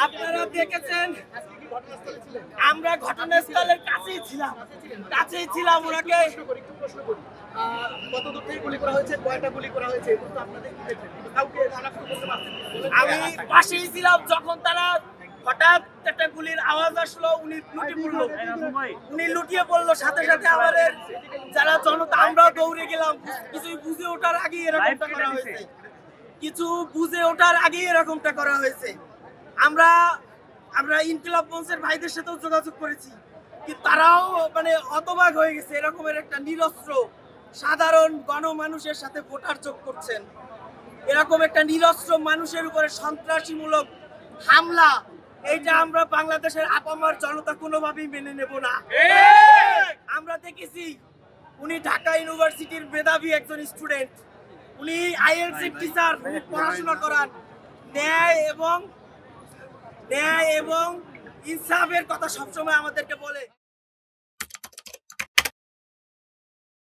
আপনারা দেখেছেন আমরা ঘটনাস্থলের কাছেই ছিলাম ওনাকে। কত দূর থেকে গুলি করা হয়েছে, কয়টা গুলি করা হয়েছে কিন্তু আপনাদের কি দেখলেন? কাউকে শনাক্ত করতে পারছেন? আমি পাশেই ছিলাম যখন তারা হঠাৎ একটা গুলির আওয়াজ আসলো, উনি লুটিয়ে পড়লো। সাথে সাথে আমাদের যারা জনতা আমরাও দৌড়ে গেলাম। কিছু বুঝে ওঠার আগেই এরকমটা করা হয়েছে। আমরা ইনকিলাব মঞ্চের ভাইদের সাথেও যোগাযোগ করেছি, কিন্তু তারাও মানে হতবাক হয়ে গেছে। এরকমের একটা নিরস্ত্র সাধারণ গণমানুষের সাথে ভোটার যোগ করছেন, এরকম একটা নিরস্ত্র মানুষের উপরে সন্ত্রাসীমূলক হামলা, এইটা আমরা বাংলাদেশের আপামর জনতা কোনোভাবেই মেনে নেব না। আমরা দেখেছি উনি ঢাকা ইউনিভার্সিটির মেধাবী একজন স্টুডেন্ট, উনি আইএলসি টিচার, পড়াশোনা করান। ন্যায় এবং ইনসাফের কথা সবসময় আমাদেরকে বলে।